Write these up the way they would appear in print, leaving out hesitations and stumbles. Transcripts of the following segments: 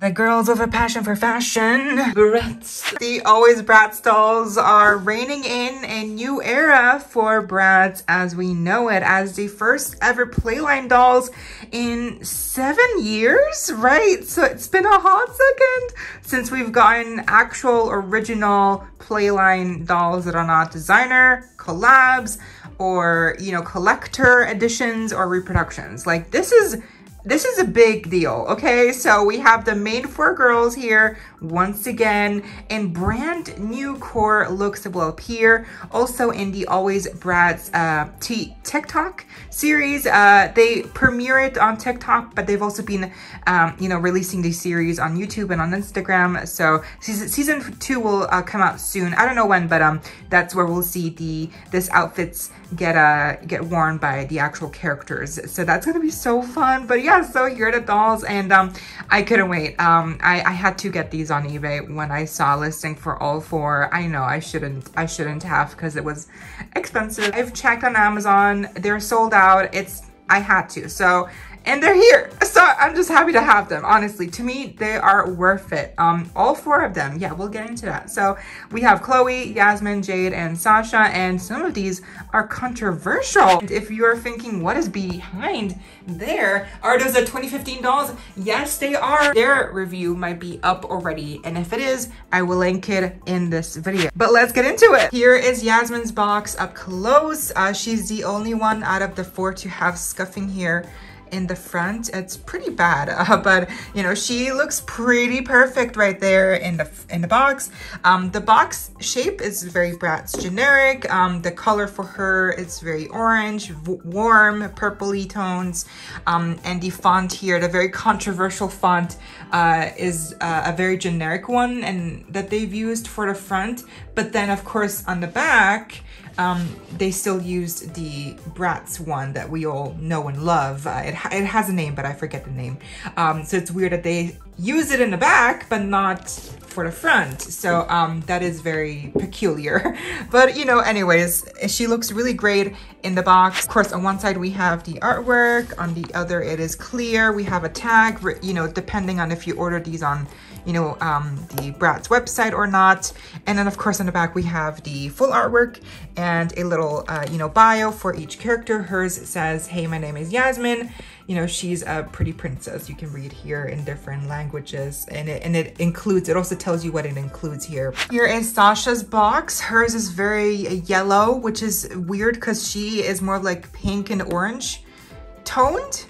My girls with a passion for fashion. Bratz. The Alwayz Bratz dolls are reigning in a new era for Bratz as we know it, as the first ever playline dolls in 7 years, right? So it's been a hot second since we've gotten actual original playline dolls that are not designer, collabs, or, you know, collector editions or reproductions. Like this is a big deal, okay? So we have the Made for Girls here once again in brand new core looks that will appear. Also in the Alwayz Bratz TikTok series. They premiere it on TikTok, but they've also been, you know, releasing these series on YouTube and on Instagram. So season 2 will come out soon. I don't know when, but that's where we'll see this outfits get worn by the actual characters. So that's gonna be so fun. But yeah, so here are the dolls, and I couldn't wait. I had to get these on eBay when I saw a listing for all 4. I know I shouldn't have, because it was expensive. I've checked on Amazon, they're sold out. I had to. So, and they're here. So I'm just happy to have them. Honestly, to me, they are worth it. All 4 of them. Yeah, we'll get into that. So we have Cloe, Yasmin, Jade, and Sasha, and some of these are controversial. And if you're thinking, what is behind there? Are those the 2015 dolls? Yes, they are. Their review might be up already, and if it is, I will link it in this video. But let's get into it. Here is Yasmin's box up close. She's the only one out of the 4 to have scuffing here in the front. It's pretty bad, but you know, she looks pretty perfect right there in the box. The box shape is very Bratz generic. The color for her is very orange, warm purpley tones, and the font here, the very controversial font, is a very generic one and that they've used for the front. But then of course on the back, they still used the Bratz one that we all know and love. It has a name, but I forget the name. So it's weird that they use it in the back, but not for the front. So that is very peculiar. But you know, anyways, she looks really great in the box. Of course, on one side we have the artwork, on the other it is clear. We have a tag, you know, depending on if you order these on, you know, the Bratz website or not. And then of course on the back we have the full artwork and a little, you know, bio for each character. Hers says, hey, my name is Yasmin. You know, she's a pretty princess. You can read here in different languages, and it includes, it also tells you what it includes here. Here is Sasha's box. Hers is very yellow, which is weird because she is more like pink and orange toned.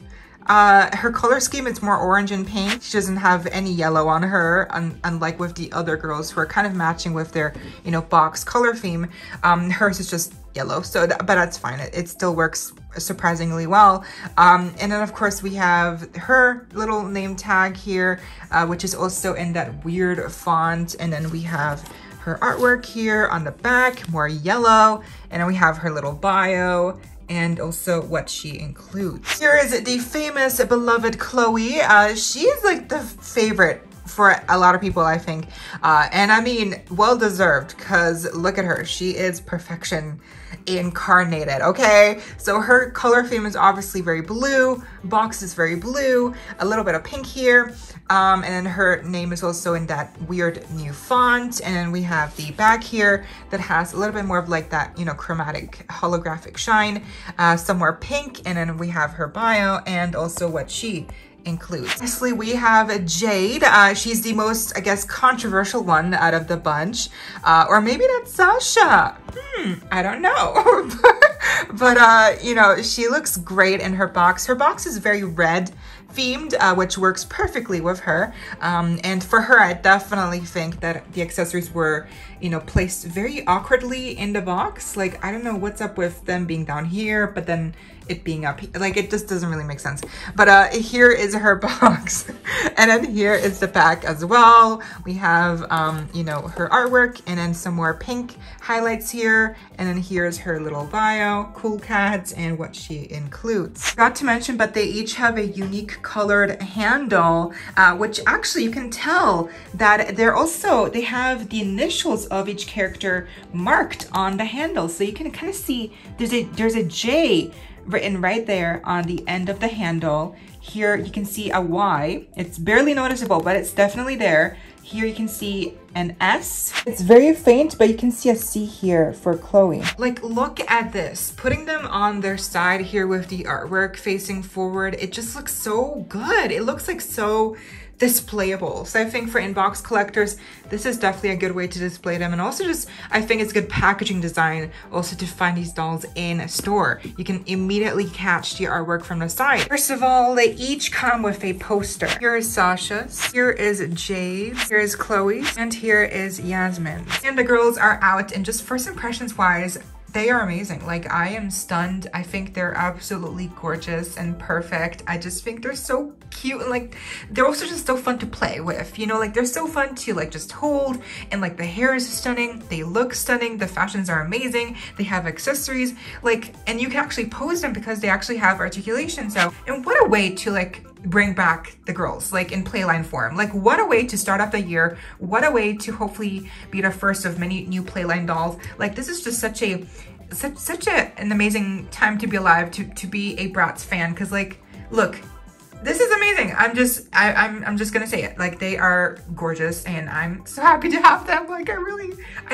Her color scheme is more orange and pink. She doesn't have any yellow on her, unlike with the other girls who are kind of matching with their, you know, box color theme. Hers is just yellow, so but that's fine. It still works surprisingly well. And then of course we have her little name tag here, which is also in that weird font. And then we have her artwork here on the back, more yellow. And then we have her little bio and also what she includes. Here is the famous beloved Cloe. She is like the favorite for a lot of people, I think. And I mean, well deserved, because look at her. She is perfection incarnated, okay? So her color theme is obviously very blue. Box is very blue, a little bit of pink here. And then her name is also in that weird new font. And then we have the back here that has a little bit more of like that, you know, chromatic holographic shine, some more pink. And then we have her bio and also what she includes. Lastly, we have Jade. She's the most, I guess, controversial one out of the bunch. Or maybe that's Sasha. I don't know. But you know, she looks great in her box. Her box is very red themed, which works perfectly with her. And for her, I definitely think that the accessories were, you know, placed very awkwardly in the box. Like, I don't know what's up with them being down here, but then it being up here. Like, it just doesn't really make sense. But here is her box. And then here is the back as well. We have, you know, her artwork and then some more pink highlights here. And then here's her little bio, cool cats, and what she includes. Forgot to mention, but they each have a unique colored handle, which actually you can tell that they have the initials of each character marked on the handle. So you can kind of see there's a J written right there on the end of the handle. Here you can see a Y. It's barely noticeable, but it's definitely there. Here you can see an S. It's very faint, but you can see a C here for Cloe. Like, look at this. Putting them on their side here with the artwork facing forward, it just looks so good. It looks like so displayable. So I think for inbox collectors, this is definitely a good way to display them. And also just, I think it's good packaging design also to find these dolls in a store. You can immediately catch the artwork from the side. First of all, they each come with a poster. Here is Sasha's, here is Jade's, here is Chloe's, and here is Yasmin's. And the girls are out, and just first impressions wise, they are amazing. Like, I am stunned. I think they're absolutely gorgeous and perfect. I just think they're so cute, and like, they're also just so fun to play with, you know, like they're so fun to like just hold, and like the hair is stunning, they look stunning, the fashions are amazing, they have accessories, like, and you can actually pose them because they actually have articulation. So, and what a way to like bring back the girls, like in playline form. Like, what a way to start up the year, what a way to hopefully be the first of many new playline dolls. Like, this is just such an amazing time to be alive, to be a Bratz fan, because like, look, this is amazing. I'm just gonna say it. Like, they are gorgeous, and I'm so happy to have them. Like, I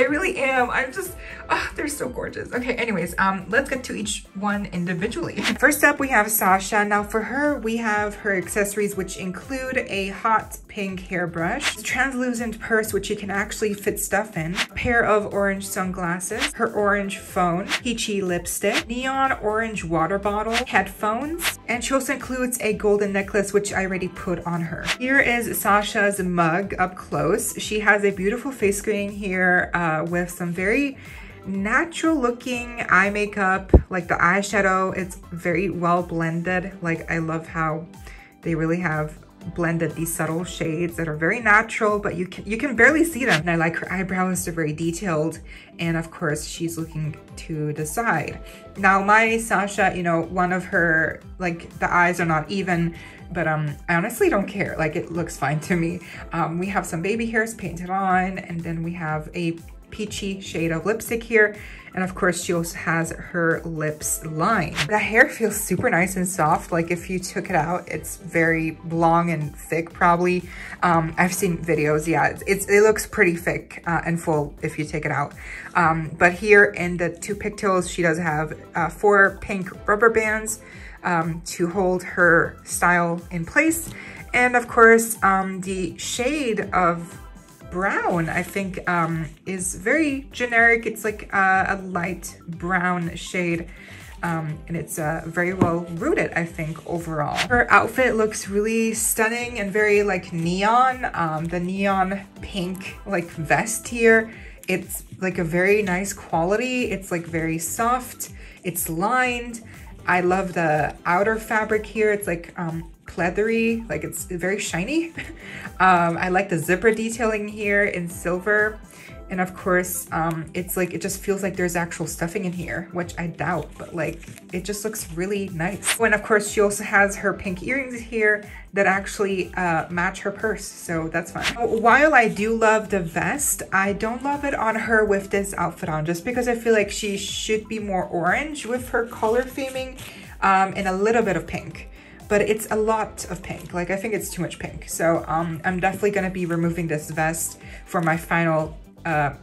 really am. I'm just, oh, they're so gorgeous. Okay, anyways, let's get to each one individually. First up, we have Sasha. Now for her, we have her accessories, which include a hot pink hairbrush, translucent purse, which you can actually fit stuff in, a pair of orange sunglasses, her orange phone, peachy lipstick, neon orange water bottle, headphones, and she also includes a golden necklace, which I already put on her. Here is Sasha's mug up close. She has a beautiful face screen here with some very natural looking eye makeup. Like, the eyeshadow, it's very well blended. Like, I love how they really have blended these subtle shades that are very natural, but you can barely see them. And I like her eyebrows, they're very detailed, and of course she's looking to the side. Now my Sasha, you know, one of her, like, the eyes are not even, but I honestly don't care. Like, it looks fine to me. We have some baby hairs painted on, and then we have a peachy shade of lipstick here, and of course she also has her lips lined. The hair feels super nice and soft. Like, if you took it out, it's very long and thick probably. I've seen videos, yeah, it looks pretty thick and full if you take it out. But here in the two pigtails, she does have 4 pink rubber bands to hold her style in place, and of course the shade of brown, I think, is very generic. It's like a light brown shade, and it's very well rooted, I think, overall. Her outfit looks really stunning and very like neon. The neon pink like vest here, it's like a very nice quality. It's like very soft, it's lined. I love the outer fabric here. It's like pleathery, like it's very shiny. I like the zipper detailing here in silver, and of course it's like, it just feels like there's actual stuffing in here, which I doubt, but like, it just looks really nice. And of course she also has her pink earrings here that actually match her purse, so that's fun. While I do love the vest, I don't love it on her with this outfit on, just because I feel like she should be more orange with her color theming, and a little bit of pink. But it's a lot of pink. Like, I think it's too much pink. So I'm definitely gonna be removing this vest for my final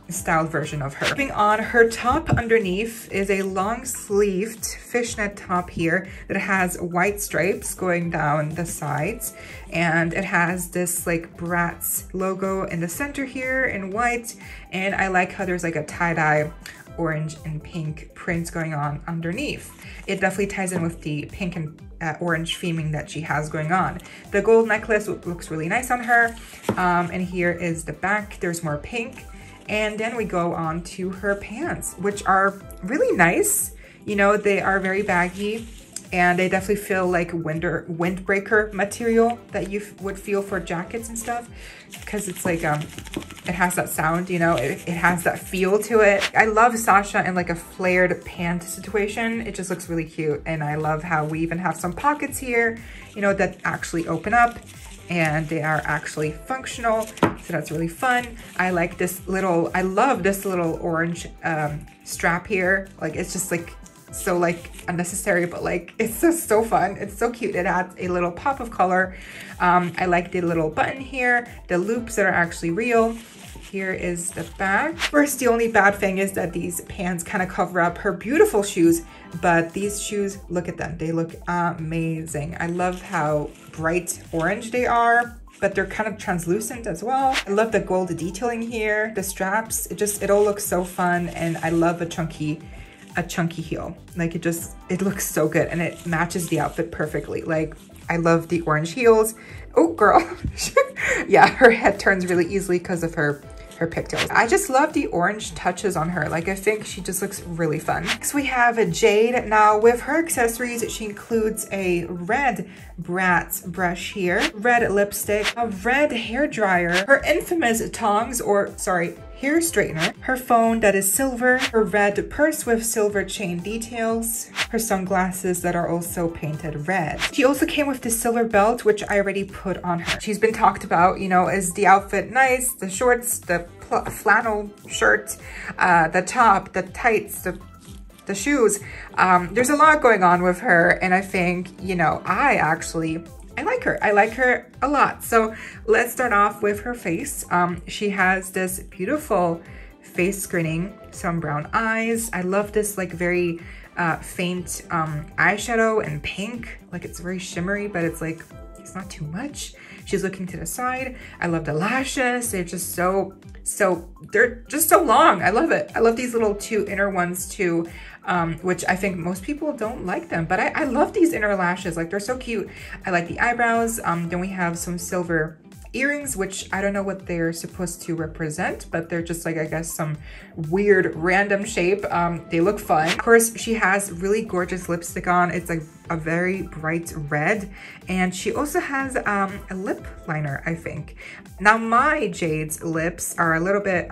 styled version of her. Moving on, her top underneath is a long sleeved fishnet top here that has white stripes going down the sides, and it has this like Bratz logo in the center here in white, and I like how there's like a tie-dye orange and pink prints going on underneath. It definitely ties in with the pink and orange theming that she has going on. The gold necklace looks really nice on her, and here is the back. There's more pink. And then we go on to her pants, which are really nice. You know, they are very baggy, and they definitely feel like windbreaker material that you would feel for jackets and stuff, because it's like, it has that sound, you know, it has that feel to it. I love Sasha in like a flared pant situation. It just looks really cute, and I love how we even have some pockets here, you know, that actually open up, and they are actually functional, so that's really fun. I like this little, I love this little orange strap here. Like, it's just like so like unnecessary, but like it's just so fun. It's so cute. It adds a little pop of color. I like the little button here, the loops that are actually real. Here is the back. First, the only bad thing is that these pants kind of cover up her beautiful shoes, but these shoes, look at them. They look amazing. I love how bright orange they are, but they're kind of translucent as well. I love the gold detailing here, the straps. It all looks so fun, and I love a chunky heel. Like it looks so good, and it matches the outfit perfectly. Like, I love the orange heels. Oh girl. Yeah, her head turns really easily because of her pigtails. I just love the orange touches on her. Like, I think she just looks really fun. Next we have a Jade. Now with her accessories, she includes a red Bratz brush here, red lipstick, a red hair dryer, her infamous tongs, or sorry, hair straightener, her phone that is silver, her red purse with silver chain details, her sunglasses that are also painted red. She also came with the silver belt, which I already put on her. She's been talked about, you know, is the outfit nice, the shorts, the flannel shirt, the top, the tights, the shoes. There's a lot going on with her, and I think, you know, I like her. I like her a lot. So let's start off with her face. She has this beautiful face screening, some brown eyes. I love this like very faint eyeshadow and pink. Like, it's very shimmery, but it's like, it's not too much. She's looking to the side. I love the lashes. They're just they're just so long. I love it. I love these little two inner ones too, which I think most people don't like them, but I love these inner lashes. Like, they're so cute. I like the eyebrows. Then we have some silver earrings, which I don't know what they're supposed to represent, but they're just like, I guess, some weird random shape. They look fun. Of course, she has really gorgeous lipstick on. It's like a very bright red, and she also has a lip liner, I think. Now my Jade's lips are a little bit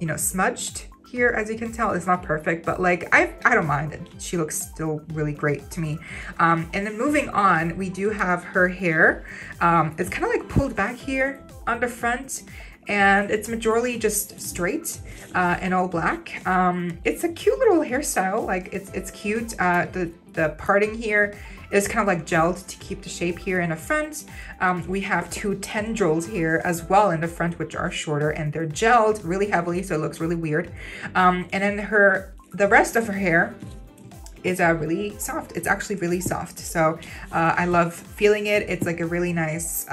you know, smudged here, as you can tell. It's not perfect, but like I don't mind it. She looks still really great to me. And then moving on, we do have her hair. It's kind of like pulled back here on the front, and it's majorly just straight and all black. It's a cute little hairstyle. Like, it's cute. The parting here is kind of like gelled to keep the shape here in the front. We have two tendrils here as well in the front, which are shorter, and they're gelled really heavily, so it looks really weird. And then the rest of her hair is really soft. It's actually really soft. So I love feeling it. It's like a really nice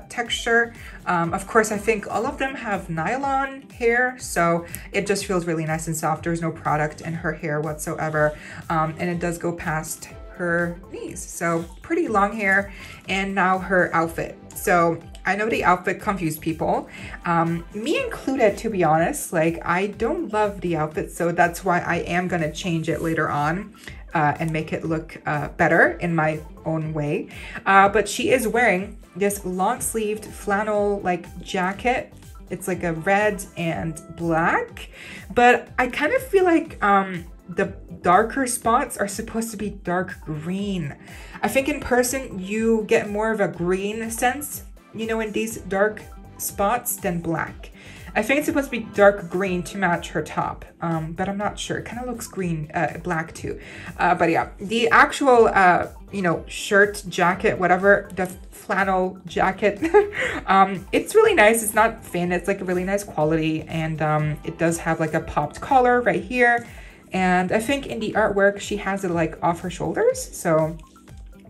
texture. Of course, I think all of them have nylon hair, so it just feels really nice and soft. There's no product in her hair whatsoever. And it does go past her knees. So pretty long hair. And now her outfit. So I know the outfit confused people, me included, to be honest. Like, I don't love the outfit, so that's why I am gonna change it later on and make it look better in my own way. But she is wearing this long-sleeved flannel like jacket. It's like a red and black, but I kind of feel like the darker spots are supposed to be dark green. I think in person you get more of a green sense, you know, in these dark spots than black. I think it's supposed to be dark green to match her top, but I'm not sure. It kind of looks green, black too. But yeah, the actual, you know, shirt, jacket, whatever, the flannel jacket, it's really nice. It's not thin. It's like a really nice quality, and it does have like a popped collar right here. And I think in the artwork, she has it like off her shoulders. So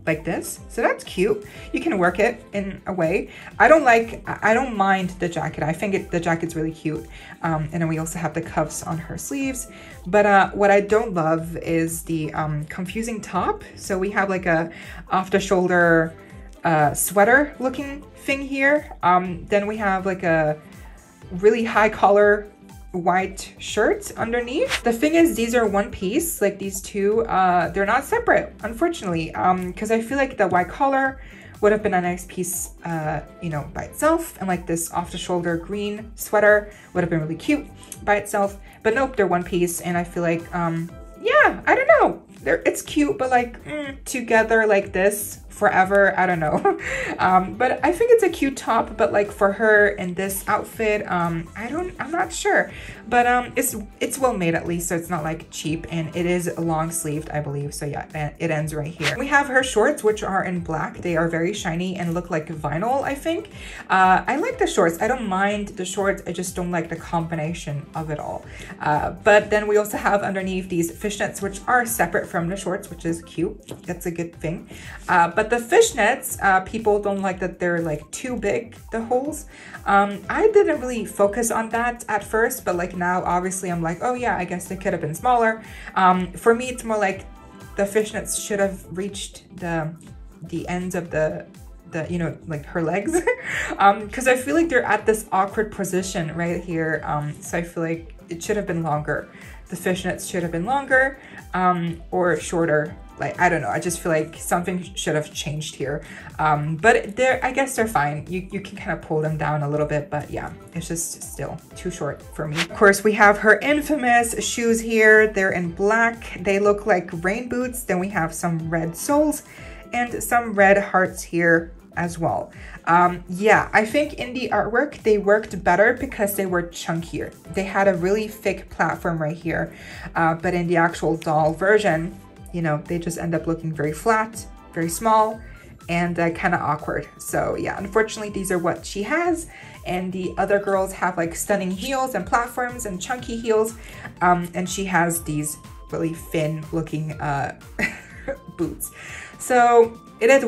like this. So that's cute. You can work it in a way. I don't mind the jacket. I think the jacket's really cute. And then we also have the cuffs on her sleeves. But what I don't love is the confusing top. So we have like a off the shoulder sweater looking thing here. Then we have like a really high collar white shirt underneath. The thing is, these are one piece, like these two, they're not separate, unfortunately, because I feel like the white collar would have been a nice piece, you know, by itself, and like this off-the-shoulder green sweater would have been really cute by itself, but nope, they're one piece, and I feel like, yeah, I don't know, it's cute, but like together like this forever. I don't know. But I think it's a cute top, but like for her in this outfit, I'm not sure, but it's well made at least, so it's not like cheap, and it is long sleeved, I believe. So yeah, it ends right here. We have her shorts, which are in black. They are very shiny and look like vinyl, I think. I like the shorts. I don't mind the shorts. I just don't like the combination of it all. But then we also have underneath these fishnets, which are separate from the shorts, which is cute. That's a good thing. But the fishnets, people don't like that they're like too big, the holes. I didn't really focus on that at first, but like now obviously I'm like, oh yeah, I guess they could have been smaller. For me, it's more like the fishnets should have reached the ends of the you know, like her legs. Because I feel like they're at this awkward position right here. So I feel like it should have been longer. The fishnets should have been longer, or shorter. Like, I don't know, I just feel like something should have changed here. But I guess they're fine. You can kind of pull them down a little bit, but yeah, it's just still too short for me. Of course, we have her infamous shoes here. They're in black. They look like rain boots. Then we have some red soles and some red hearts here as well. Yeah, I think in the artwork, they worked better because they were chunkier. They had a really thick platform right here. But in the actual doll version, you know, they just end up looking very flat, very small, and kind of awkward. So yeah, unfortunately, these are what she has. And the other girls have like stunning heels and platforms and chunky heels. And she has these really thin looking boots. So it is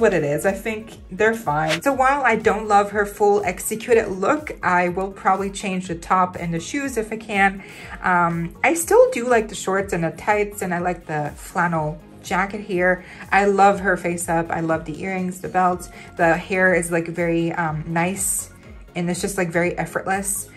what it is. I think they're fine. So while I don't love her full executed look, I will probably change the top and the shoes if I can. I still do like the shorts and the tights, and I like the flannel jacket here. I love her face up. I love the earrings, the belt. The hair is like very nice, and it's just like very effortless.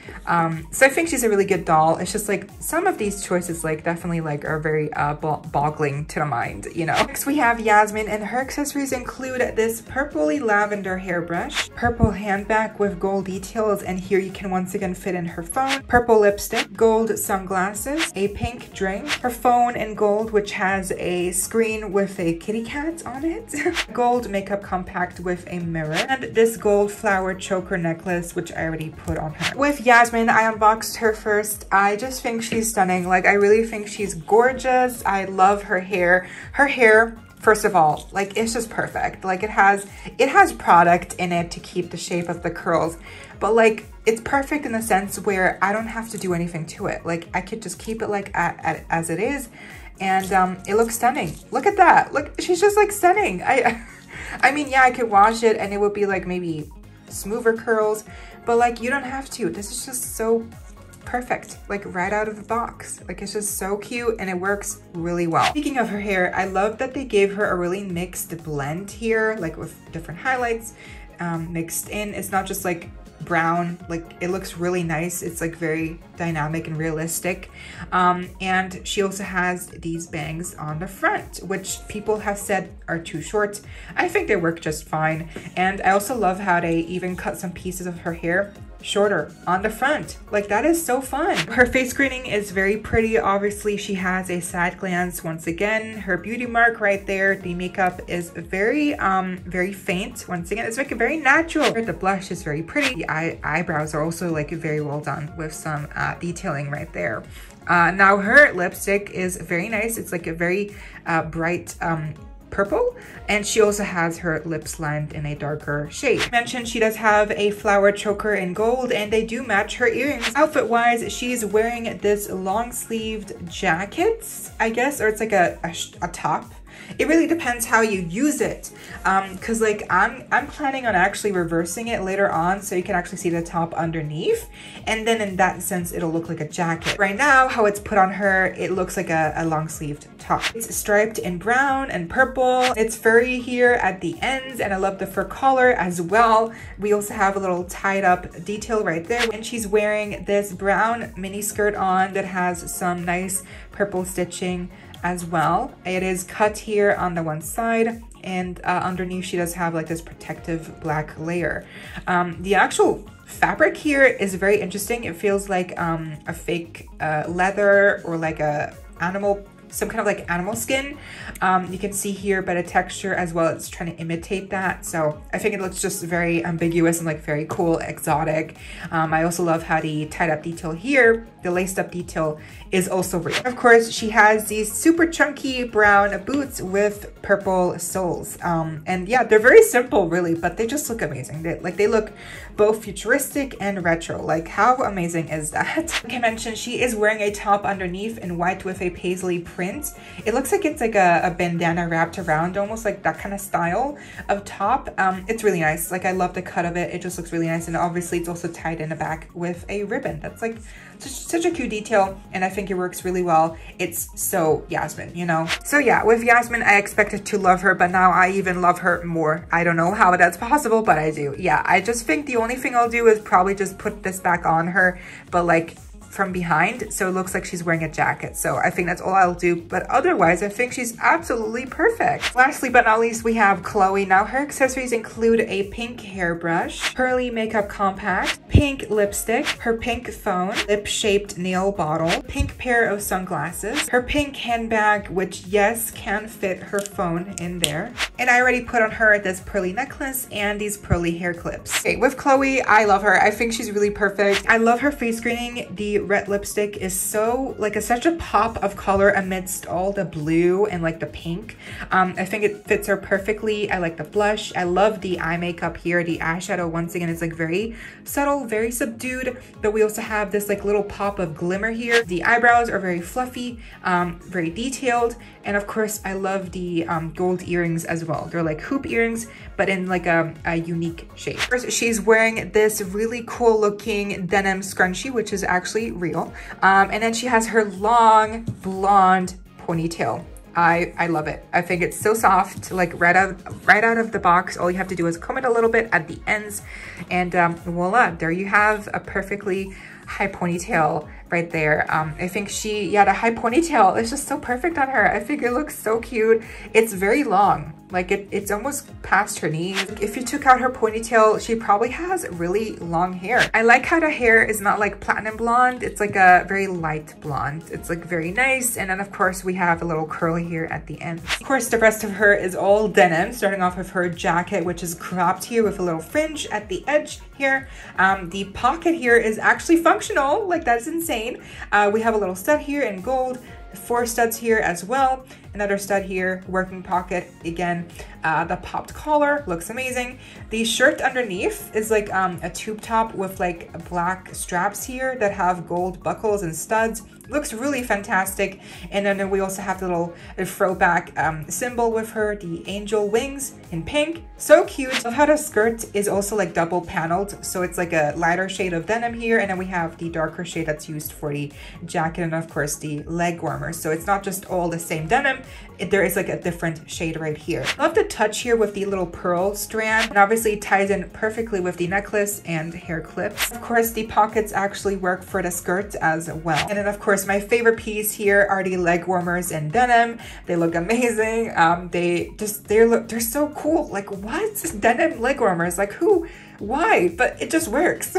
So I think she's a really good doll. It's just like some of these choices like definitely like are very boggling to the mind, you know. Next we have Yasmin, and her accessories include this purpley lavender hairbrush, purple handbag with gold details, and here you can once again fit in her phone, purple lipstick, gold sunglasses, a pink drink, her phone in gold which has a screen with a kitty cat on it, gold makeup compact with a mirror, and this gold flower choker necklace which I already put on her. With Yasmin, I unboxed her first. I just think she's stunning. Like, I really think she's gorgeous. I love her hair. Her hair, first of all, like, it's just perfect. Like, it has product in it to keep the shape of the curls, but like, it's perfect in the sense where I don't have to do anything to it. Like, I could just keep it like as it is, and it looks stunning. Look at that. Look, she's just like stunning. I mean, yeah, I could wash it and it would be like maybe smoother curls, but like, you don't have to. This is just so perfect, like right out of the box. Like, it's just so cute and it works really well. Speaking of her hair, I love that they gave her a really mixed blend here, like with different highlights mixed in. It's not just like brown, like it looks really nice. It's like very dynamic and realistic. And she also has these bangs on the front, which people have said are too short. I think they work just fine. And I also love how they even cut some pieces of her hair shorter on the front. Like, that is so fun. Her face screening is very pretty. Obviously, she has a side glance once again. Her beauty mark right there. The makeup is very very faint. Once again, it's like a very natural. The blush is very pretty. The eyebrows are also like very well done with some detailing right there. Now her lipstick is very nice. It's like a very bright purple, and she also has her lips lined in a darker shade. I mentioned she does have a flower choker in gold, and they do match her earrings. Outfit wise, she's wearing this long sleeved jacket, I guess, or it's like a top. It really depends how you use it, because like I'm planning on actually reversing it later on so you can actually see the top underneath, and then in that sense it'll look like a jacket. Right now, how it's put on her, it looks like a long sleeved top. It's striped in brown and purple. It's furry here at the ends, and I love the fur collar as well. We also have a little tied up detail right there, and she's wearing this brown mini skirt on that has some nice purple stitching as well. It is cut here on the one side, and underneath she does have like this protective black layer. The actual fabric here is very interesting. It feels like a fake leather or like a animal some kind of like animal skin. You can see here by the texture as well, it's trying to imitate that. So I think it looks just very ambiguous and like very cool, exotic. I also love how the tied up detail here, the laced up detail is also real. Of course, she has these super chunky brown boots with purple soles. And yeah, they're very simple really, but they just look amazing. They look both futuristic and retro. Like how amazing is that? Like I mentioned, she is wearing a top underneath in white with a paisley print. It looks like it's like a bandana wrapped around, almost like that kind of style of top. It's really nice. Like I love the cut of it. It just looks really nice. And obviously it's also tied in the back with a ribbon. That's like such a cute detail, and I think it works really well. It's so Yasmin, you know? So yeah, with Yasmin, I expected to love her, but now I even love her more. I don't know how that's possible, but I do. Yeah, I just think the only thing I'll do is probably just put this back on her, but like from behind, so it looks like she's wearing a jacket. So I think that's all I'll do, but otherwise I think she's absolutely perfect. Lastly but not least, we have Chloe. Now her accessories include a pink hairbrush, pearly makeup compact, pink lipstick, her pink phone, lip-shaped nail bottle, pink pair of sunglasses, her pink handbag, which yes, can fit her phone in there, and I already put on her this pearly necklace and these pearly hair clips. Okay, with Chloe, I love her. I think she's really perfect. I love her face screening. The red lipstick is so like such a pop of color amidst all the blue and like the pink. I think it fits her perfectly. I like the blush. I love the eye makeup here. The eyeshadow, once again, is like very subtle, very subdued, but we also have this like little pop of glimmer here. The eyebrows are very fluffy, very detailed, and of course I love the gold earrings as well. They're like hoop earrings, but in like a unique shape. First, she's wearing this really cool looking denim scrunchie, which is actually real. And then she has her long blonde ponytail. I love it. I think it's so soft, like right out of the box. All you have to do is comb it a little bit at the ends, and voila, there you have a perfectly high ponytail right there. I think the high ponytail is just so perfect on her. I think it looks so cute. It's very long. Like it's almost past her knees. If you took out her ponytail, she probably has really long hair. I like how the hair is not like platinum blonde. It's like a very light blonde. It's like very nice. And then of course we have a little curl here at the end. Of course, the rest of her is all denim, starting off with her jacket, which is cropped here with a little fringe at the edge here. The pocket here is actually functional. Like that's insane. We have a little stud here in gold, 4 studs here as well. Another stud here, working pocket again. The popped collar looks amazing. The shirt underneath is like a tube top with like black straps here that have gold buckles and studs. Looks really fantastic. And then we also have the little throwback symbol with her, the angel wings in pink. So cute. I love how the skirt is also like double paneled, so it's like a lighter shade of denim here, and then we have the darker shade that's used for the jacket, and of course the leg warmers. So it's not just all the same denim, there is like a different shade right here. I love the touch here with the little pearl strand, and obviously it ties in perfectly with the necklace and hair clips. Of course, the pockets actually work for the skirt as well. And then of course my favorite piece here are the leg warmers in denim. They look amazing. They're so cool. Like what? Denim leg warmers, like who? Why? But it just works.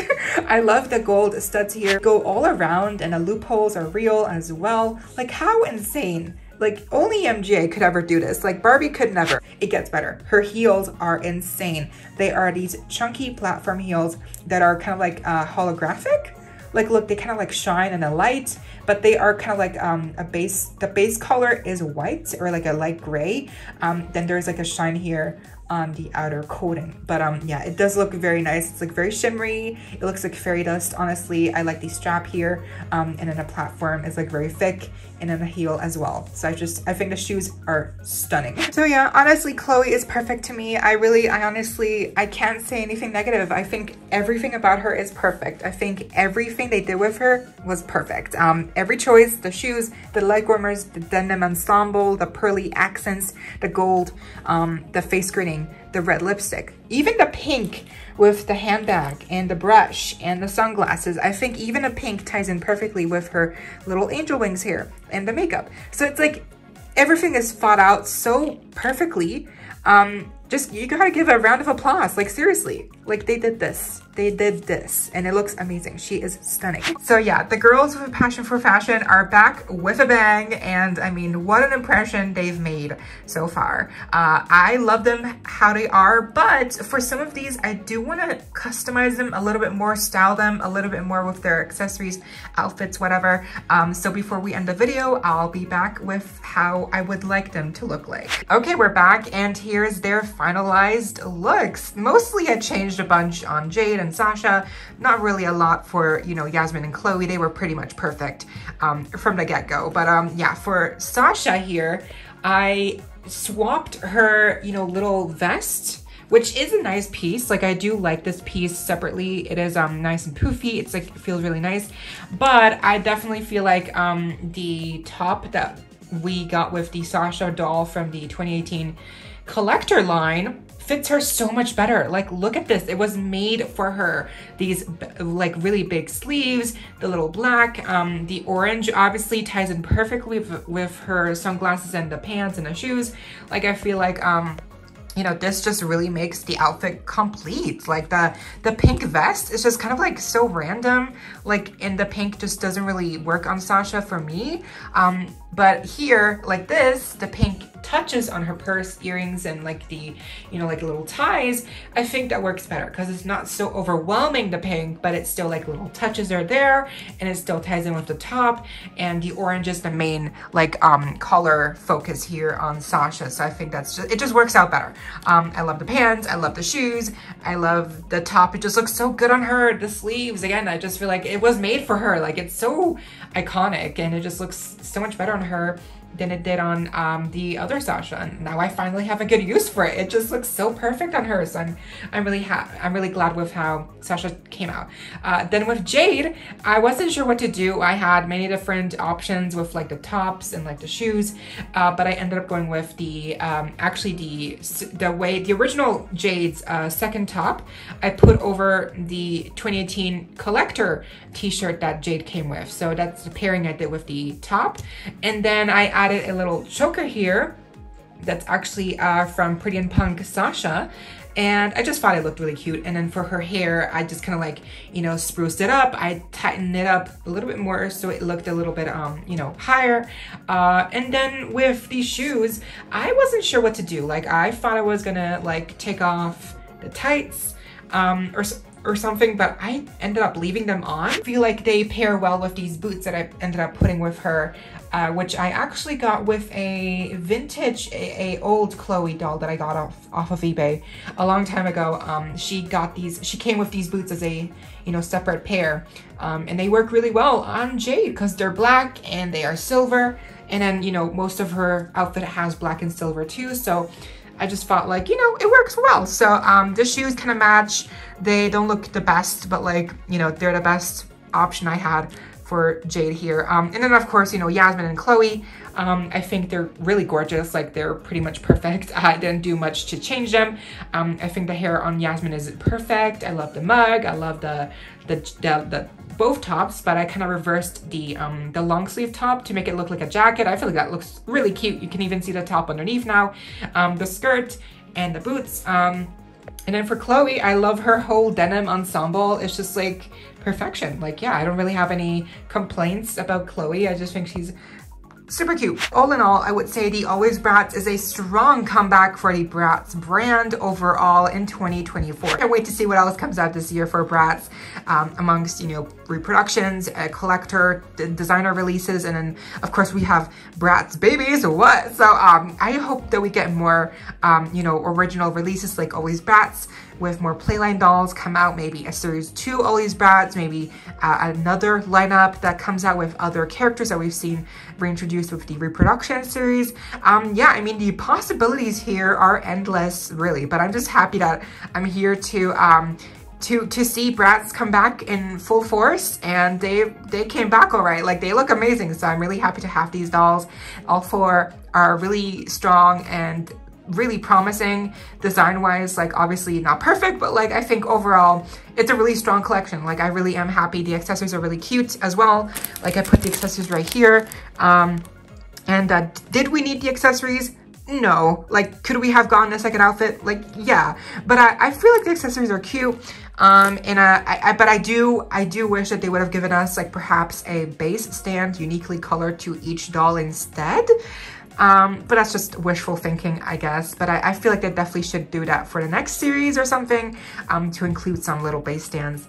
I love the gold studs here, go all around, and the loopholes are real as well. Like how insane. Like only MJ could ever do this. Like Barbie could never. It gets better. Her heels are insane. They are these chunky platform heels that are kind of like holographic. Like look, they kind of like shine in the light, but they are kind of like the base color is white or like a light gray. Then there's like a shine here on the outer coating, but yeah, it does look very nice. It's like very shimmery. It looks like fairy dust. Honestly, I like the strap here, and then the platform is like very thick, and then the heel as well. So I think the shoes are stunning. So yeah, honestly, Chloe is perfect to me. I honestly can't say anything negative. I think everything about her is perfect. I think everything they did with her was perfect. Every choice, the shoes, the leg warmers, the denim ensemble, the pearly accents, the gold, the face screening, the red lipstick, even the pink with the handbag and the brush and the sunglasses. I think even the pink ties in perfectly with her little angel wings here and the makeup. So it's like everything is thought out so perfectly. Just you gotta give a round of applause. Like seriously, Like they did this. They did this and it looks amazing. She is stunning. So yeah, the girls with a passion for fashion are back with a bang, and I mean, what an impression they've made so far. I love them how they are, but for some of these, I do want to customize them a little bit more, style them a little bit more with their accessories, outfits, whatever. So before we end the video, I'll be back with how I would like them to look like. Okay, we're back and here's their finalized looks. Mostly I changed a bunch on Jade and Sasha, not really a lot for, you know, Yasmin and Cloe. They were pretty much perfect from the get-go. But yeah, for Sasha here, I swapped her, you know, little vest, which is a nice piece. Like I do like this piece separately. It is nice and poofy. It's like, it feels really nice. But I definitely feel like the top that we got with the Sasha doll from the 2018 collector line fits her so much better. Like, look at this. It was made for her. These like really big sleeves, the little black, the orange obviously ties in perfectly with her sunglasses and the pants and the shoes. Like, I feel like, you know, this just really makes the outfit complete. Like the pink vest is just kind of like so random. Like, and the pink just doesn't really work on Sasha for me. But here, like this, the pink touches on her purse, earrings, and like the, you know, like little ties. I think that works better because it's not so overwhelming, the pink, but it's still like little touches are there, and it still ties in with the top. And the orange is the main like color focus here on Sasha. So I think that's just, it just works out better. I love the pants, I love the shoes, I love the top. It just looks so good on her. The sleeves, again, I just feel like it was made for her. Like, it's so iconic and it just looks so much better on her than it did on the other Sasha. And now I finally have a good use for it. It just looks so perfect on her. So I'm really glad with how Sasha came out. Then with Jade, I wasn't sure what to do. I had many different options with like the tops and like the shoes, but I ended up going with the actually the original Jade's second top. I put over the 2018 collector t-shirt that Jade came with. So that's the pairing I did with the top. And then I added a little choker here that's actually from Pretty and Punk Sasha, and I just thought it looked really cute. And then for her hair, I just kind of like, you know, spruced it up. I tightened it up a little bit more so it looked a little bit, you know, higher. And then with these shoes, I wasn't sure what to do. Like, I thought I was gonna like take off the tights or something, but I ended up leaving them on. I feel like they pair well with these boots that I ended up putting with her, which I actually got with a vintage, a old Cloe doll that I got off of eBay a long time ago. She came with these boots as a, you know, separate pair, and they work really well on Jade because they're black and they are silver, and then, you know, most of her outfit has black and silver too. So I just thought, like, you know, it works well. So the shoes kind of match. They don't look the best, but like, you know, they're the best option I had for Jade here. And then of course, you know, Yasmin and Cloe, I think they're really gorgeous. Like, they're pretty much perfect. I didn't do much to change them. I think the hair on Yasmin is perfect. I love the mug. I love the both tops, but I kind of reversed the long sleeve top to make it look like a jacket. I feel like that looks really cute. You can even see the top underneath now, the skirt and the boots. And then for Cloe, I love her whole denim ensemble. It's just like perfection. Like, yeah, I don't really have any complaints about Cloe. I just think she's super cute. All in all, I would say the Alwayz Bratz is a strong comeback for the Bratz brand overall in 2024. Can't wait to see what else comes out this year for Bratz, amongst, you know, reproductions, collector, designer releases, and then of course we have Bratz babies. What? So I hope that we get more, you know, original releases like Alwayz Bratz, with more playline dolls come out, maybe a series 2 Alwayz Bratz, maybe another lineup that comes out with other characters that we've seen reintroduced with the reproduction series. Yeah, I mean, the possibilities here are endless, really, but I'm just happy that I'm here to see Bratz come back in full force, and they came back all right. Like, they look amazing, so I'm really happy to have these dolls. All four are really strong and really promising design-wise. Like, obviously not perfect, but like, I think overall it's a really strong collection. Like, I really am happy. The accessories are really cute as well. Like, I put the accessories right here. And did we need the accessories? No. Like, could we have gotten a second outfit? Like, yeah. But I feel like the accessories are cute. But I do wish that they would have given us like perhaps a base stand uniquely colored to each doll instead. But that's just wishful thinking, I guess. But I feel like they definitely should do that for the next series or something, to include some little base stands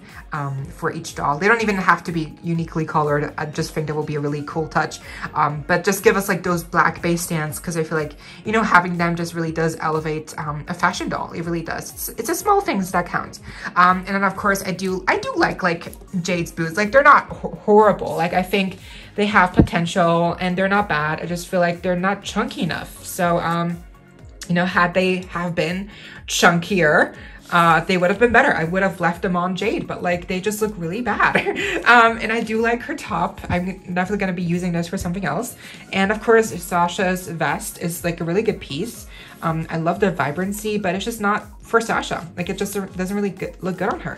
for each doll. They don't even have to be uniquely colored. I just think that will be a really cool touch. But just give us like those black base stands, because I feel like, you know, having them just really does elevate a fashion doll. It really does. It's the small things that count. And then of course I do like Jade's boots. Like, they're not horrible. Like, I think they have potential and they're not bad. I just feel like they're not chunky enough. So, you know, had they have been chunkier, they would have been better. I would have left them on Jade, but like, they just look really bad. And I do like her top. I'm definitely going to be using this for something else. And of course, Sasha's vest is like a really good piece. I love the vibrancy, but it's just not for Sasha. Like, it just doesn't really look good on her.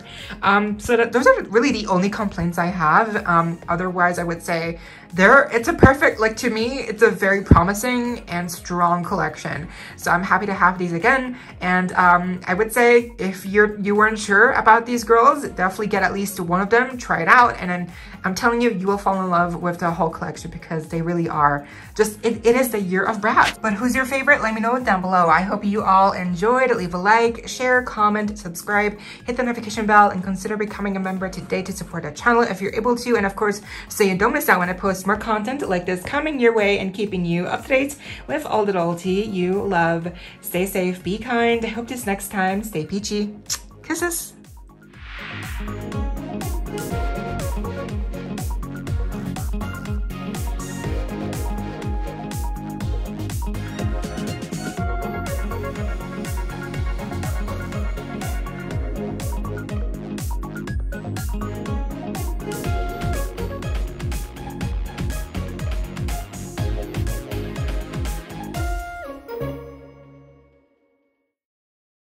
So those are really the only complaints I have. Otherwise, I would say it's a perfect, like, to me, it's a very promising and strong collection. So I'm happy to have these again. And I would say if you weren't sure about these girls, definitely get at least one of them, try it out. And then I'm telling you, you will fall in love with the whole collection, because they really are just, it is the year of Bratz. But who's your favorite? Let me know down below. I hope you all enjoyed. Leave a like, share, comment, subscribe, hit the notification bell, and consider becoming a member today to support the channel if you're able to. And of course, so you don't miss out when I post more content like this coming your way and keeping you up to date with all the dollty you love. Stay safe, be kind. I hope this next time. Stay peachy. Kisses.